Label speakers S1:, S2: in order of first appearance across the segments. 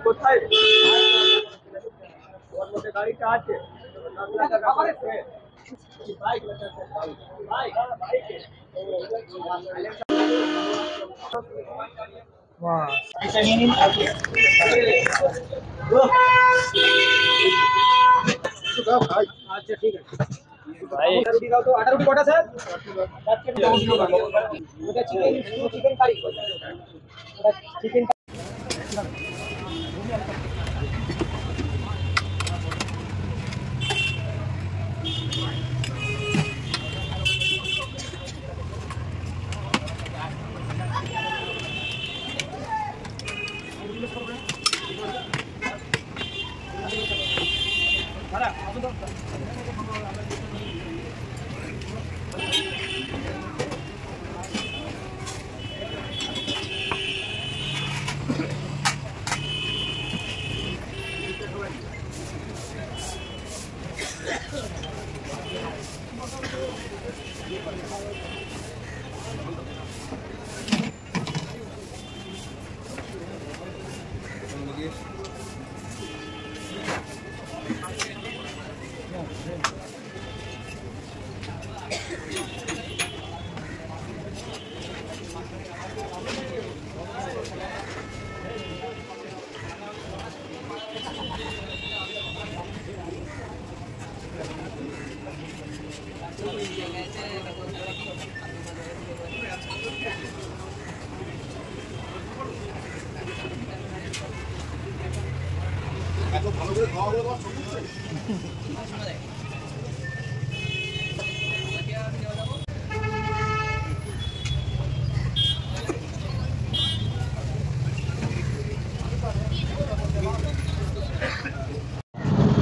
S1: কোথায় গাড়িটা আছে আচ্ছা ঠিক আছে ভাই রুটি দাও তো 8 রুটি কটা স্যার ওটা চিকেন কারি ওটা চিকেন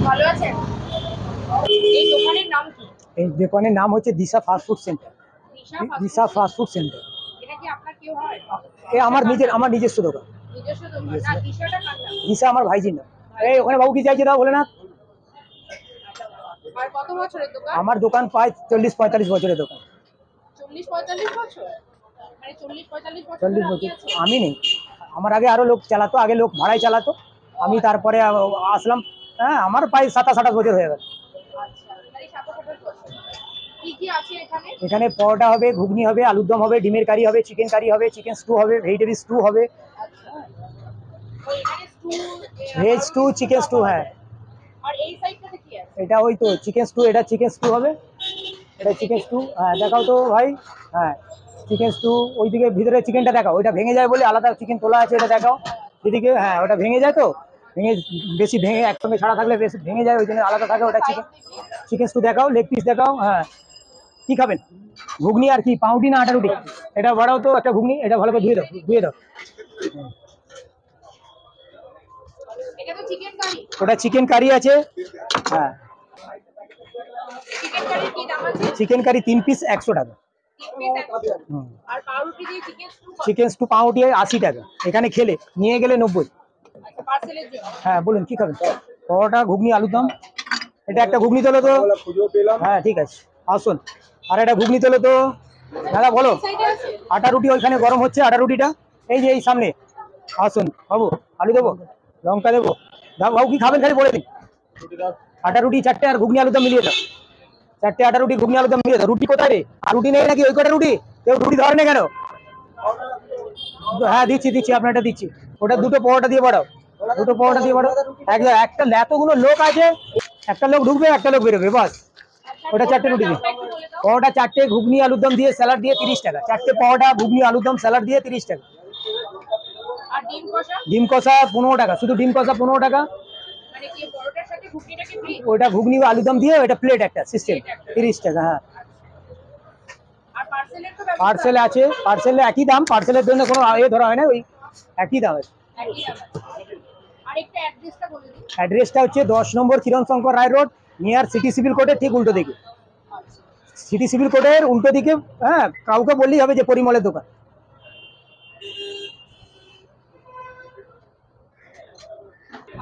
S2: ভালো আছেন? এই দোকানের নাম কি?
S1: এই দোকানের নাম হচ্ছে দিশা ফাস্ট ফুড সেন্টার। দিশা ফাস্ট ফুড সেন্টার।
S2: এটা কি আপনার কেউ হয়?
S1: এই আমার নিজস্ব দোকান।
S2: নিজস্ব দোকান না, দিশাটা কার নাম?
S1: দিশা আমার ভাইজির নাম। এই ওখানে বাবু কি চাইছে দাও বলে না।
S2: আর কত বছরের দোকান?
S1: আমার দোকান প্রায় 40-45 বছরের দোকান।
S2: 40-45 বছর? মানে 40-45 বছর
S1: 40 বছর আমি নেই, আমার আগে আরো লোক চালাতো, আগে লোক ভাড়ায় চালাতো, আমি তারপরে আসলাম। হ্যাঁ আমার প্রায় 27-28 বছর হয়ে গেল।
S2: আচ্ছা, মানে 27-28 বছর। কি কি আছে এখানে?
S1: এখানে পরোটা হবে, ঘুগনি হবে, আলুর দম হবে, ডিমের কারি হবে, চিকেন কারি হবে, চিকেন স্টু হবে, ভেজিটেবল স্টু হবে।
S2: আচ্ছা, তো এখানে stew,
S1: veg stew, chicken stew. হ্যাঁ
S2: আর এই সাইডটাতে কি আছে?
S1: এটা ওই তো চিকেন স্টু, এটা চিকেন স্টু হবে, এটা চিকেন স্টু। হ্যাঁ দেখাও তো ভাই। হ্যাঁ চিকেন স্টু, ওইদিকে ভিতরে চিকেনটা দেখাও, ওইটা ভেঙে যায় বলে আলাদা চিকেন তোলা আছে, এটা দেখাও এদিকে। হ্যাঁ ওটা ভেঙে যায় তো, বেশি ভেঙে একসঙ্গে ছাড়া থাকলে বেশি ভেঙে যায়, ওই জন্য আলাদা থাকে ওটা। চিকেন স্টু দেখাও, লেগ পিস দেখাও। হ্যাঁ কি খাবেন, ঘুগনি আর কি, পাউরুটি না আটা রুটি? এটা বাড়াও তো একটা ঘুগনি, এটা ভালো করে ধুয়ে দাও।
S2: এটা তো চিকেন কারি।
S1: ওটা চিকেন কারি আছে। হ্যাঁ
S2: চিকেন কারি কি দাম আছে?
S1: চিকেন কারি 3 পিস 100 টাকা।
S2: 3 পিস 100। আর পাউরুটি দিয়ে চিকেন স্টু?
S1: চিকেন স্টু পাউরুটি 80 টাকা, এখানে খেলে নিয়ে গেলে 90।
S2: আচ্ছা, পার্সেলের জন্য?
S1: হ্যাঁ বলুন কি খাবেন, পরোটা, ঘুগনি, আলুর দম। এটা একটা ঘুগনি তোলো তো। হ্যাঁ ঠিক আছে আসুন, আর একটা ঘুগনি তোলো তো দাদা। বলো আটা রুটি ওইখানে গরম হচ্ছে, আটা রুটিটা এই যে এই সামনে। আসুন বাবু, আলু দেবো, লঙ্কা দেবো, দাও বাবু কি খাবেন খালি বলে দিন। আটা রুটি 4টে আর ঘুগনি আলুর দম মিলিয়ে দাও। 4টে আটা রুটি, ঘুগনি আলুর দম মিলিয়ে দাও। রুটি কোথায় রে, আর রুটি নেই নাকি? ওই কটা রুটি কেউ রুটি ধরে না কেন? হ্যাঁ দিচ্ছি আপনার এটা দিচ্ছি। ওটা দুটো পরোটা দিয়ে বাড়াও, দুটো পরোটা দিয়ে বাড়াও। একটা এতগুলো লোক আছে, একটা লোক ঢুকবে একটা লোক বেরোবে বাস। ওটা 4টে রুটি দিয়ে পরোটা, 4টে ঘুগনি আলুর দম দিয়ে স্যালাড দিয়ে 30 টাকা। 4টে পরোটা, ঘুগনি আলুর দম, স্যালাড দিয়ে 30 টাকা।
S2: আর ডিম কষা?
S1: ডিম কষা 15 টাকা, শুধু ডিম কষা 15 টাকা।
S2: মানে কি পরোটার সাথে ঘুগনিটা কি ফ্রি?
S1: ওটা ঘুগনি আলুর দম দিয়ে ওটা প্লেট একটা সিস্টেম 30 টাকা। হ্যাঁ
S2: আর পার্সেলের তো ব্যবস্থা
S1: পার্সেল আছে, পার্সেলে একই দাম, পার্সেলের জন্য কোনো ধরা হয় না, ওই একই দাম আছে।
S2: একই দাম আছে। আর একটা অ্যাড্রেসটা বলে দিন।
S1: অ্যাড্রেসটা হচ্ছে 10 নম্বর কিরণ শঙ্কর রায় রোড, নিয়ার সিটি সিভিল কোর্টের ঠিক উল্টো দিকে। সিটি সিভিল কোর্টের উল্টো দিকে। হ্যাঁ কাউকে বললেই হবে যে পরিমলের দোকান।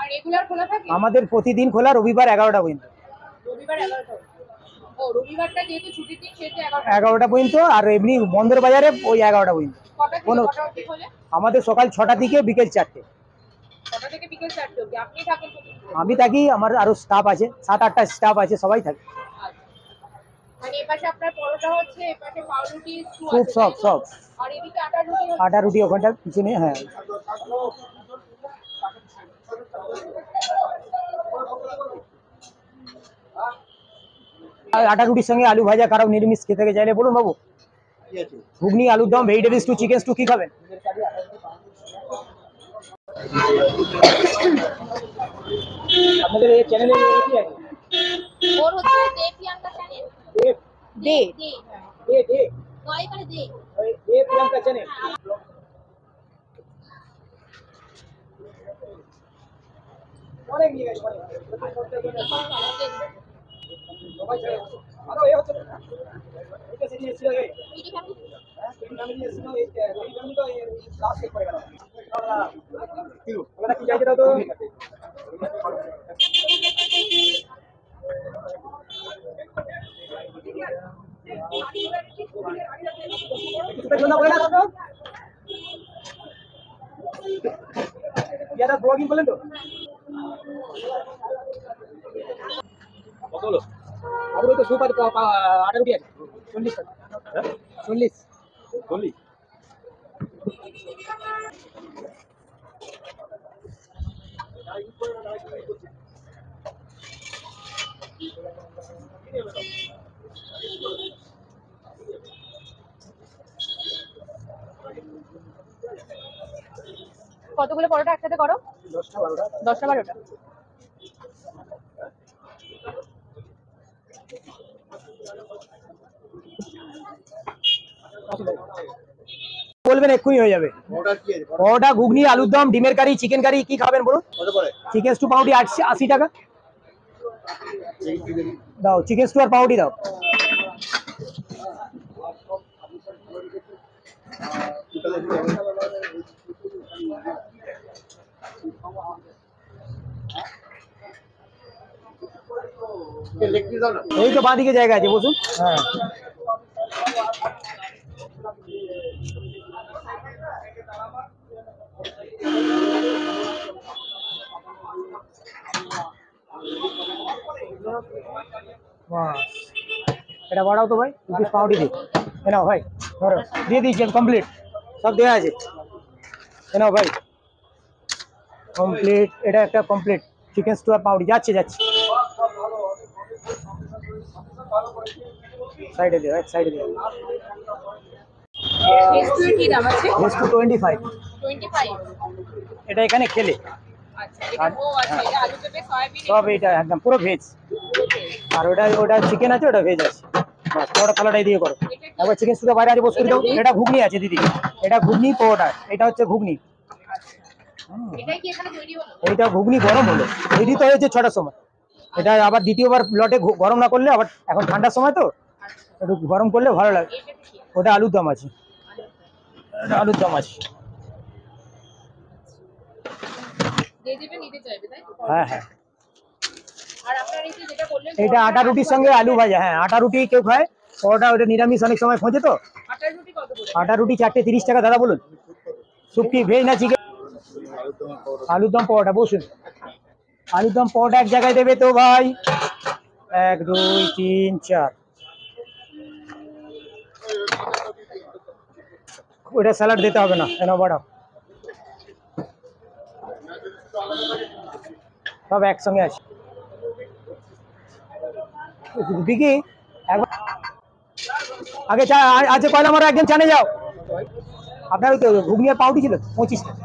S2: আর রেগুলার খোলা থাকে?
S1: আমাদের প্রতিদিন খোলা, রবিবার 11টা পর্যন্ত।
S2: রবিবার 11টা। ও রবিবারটা যেহেতু ছুটির দিন সেহেতু
S1: 11টা পর্যন্ত, আর এমনি বন্দর বাজারে ওই 11টা পর্যন্ত।
S2: কটা থেকে
S1: কোনো
S2: কটা অবধি খোলে?
S1: আমাদের সকাল 6টা থেকে বিকেল 4টে।
S2: কটা থেকে বিকেল 4টে অবধি আপনি থাকেন কোথায়?
S1: আমি থাকি, আমার আরো স্টাফ আছে, 7-8টা স্টাফ আছে, সবাই থাকে।
S2: আচ্ছা। মানে এপাশে আপনার পরোটা হচ্ছে, এপাশে পাউরুটি, স্টু
S1: স্যুপ
S2: আছে,
S1: সব
S2: তাই তো?
S1: সব
S2: আর এদিকে আটার রুটি হচ্ছে।
S1: আটা রুটি ওখানটার পিছনে। হ্যাঁ, আর আটা রুটির সঙ্গে আলু ভাজা, কারো নিরামিষ খেতে চাইলে বলুন বাবু। ঘুগনি, আলুর দম, ভেজিটেবল স্টু, চিকেন স্টু, কি খাবেন? আপনাদের এই চ্যানেলে কি আছে?
S2: ওর হচ্ছে দে প্রিয়াঙ্কা চ্যানেল। দে দে
S1: এ দে
S2: নয় করে দে।
S1: এ প্রিয়াঙ্কা চ্যানেল। অনেক নিয়ে গেছে, সবাই ছেড়ে গেছে। আরো এ হচ্ছে না, এটা সেদিন এসেছিল, ফ্যামিলি এসেছিল, এই ফ্যামিলি তো লাস্ট চেক করে গেল। ওরা কি চাইছে দাও তো? কিছুটা জন্য বলে না তো? ইয়ারা ব্লগিং বলেন তো? কত হলো? আর ওই তো সুপার আটা রুটি আছে 40 টাকা। 40 40।
S2: কতগুলো পরোটা একসাথে করো?
S1: 10টা 12টা।
S2: 10টা 12টা।
S1: বলবেন এক্ষুনি হয়ে যাবে। পরোটা, ঘুগনি, আলুর দম, ডিমের কারি, চিকেন কারি, কি খাবেন বলুন? চিকেন স্টু পাউরুটি 80 টাকা দাও, চিকেন স্টু আর পাউরুটি দাও। এই তো বাঁদিকে জায়গা আছে, বসুন। হ্যাঁ, বাস এটা বাড়াও তো ভাই, 2 পিস পাউরুটি দিই। এ নাও ভাই, ধরো, দিয়ে দিয়েছি কমপ্লিট, সব দেওয়া আছে। এ নাও ভাই, কমপ্লিট। এটা একটা কমপ্লিট চিকেন স্টু আর পাউরুটি। যাচ্ছে যাচ্ছে, সাইডে দিও, এক সাইডে দিও।
S2: ভেজপুরের কি দাম আছে?
S1: বেস্ট 25।
S2: 25।
S1: এটা এখানে খেলে
S2: আচ্ছা, এটা ও আচ্ছা, এটা আলু পেঁপে সয়াবিন
S1: সব এটা একদম পুরো ভেজ। আর ওটা চিকেন আছে, ওটা ভেজ আছে। বাস, পরোটা থালাটাই দিয়ে করো। একবার চিকেন স্টুটা বাইরে আছে, বসে করে দাও। এটা ঘুগনি আছে দিদি, এটা ঘুগনি পরোটা, এটা হচ্ছে ঘুগনি।
S2: এটাই কি এখানে তৈরি হলো?
S1: এইটা ঘুগনি গরম হলো, তৈরি তো হয়েছে 6টার সময়। এটা আবার দ্বিতীয়বার লটে গরম না করলে, আবার এখন ঠান্ডার সময় তো একটু গরম করলে ভালো লাগে। ওটা আলুর দম আছে, এটা আলুর দম আছে।
S2: দিয়ে দিবে, নিতে চাইবে তাই তো?
S1: হ্যাঁ হ্যাঁ,
S2: আর আপনার এই যে যেটা বললেন
S1: এটা আটা রুটির সঙ্গে আলু ভাজা। হ্যাঁ, আটা রুটি কেউ খায়, পরোটা ওটা নিরামিষ অনেক সময় খোঁজে তো।
S2: আটার রুটি কত করে?
S1: আটা রুটি 4টে 30 টাকা। দাদা বলুন, স্যুপ কি ভেজ না চিকেন? আলুর দম পরোটা, বসুন। আলুর দম পরোটা এক জায়গায় দেবে তো ভাই, 1 2 3 4। ওটা স্যালাড দিতে হবে না, এনে বাড়াও, সব একসঙ্গে আছে। দিদি একবার আগে চা আছে, কয়লা মারা একজন চানে যাও। আপনার ওই তো ঘুগনি আর পাউটি ছিল 25 টাকা।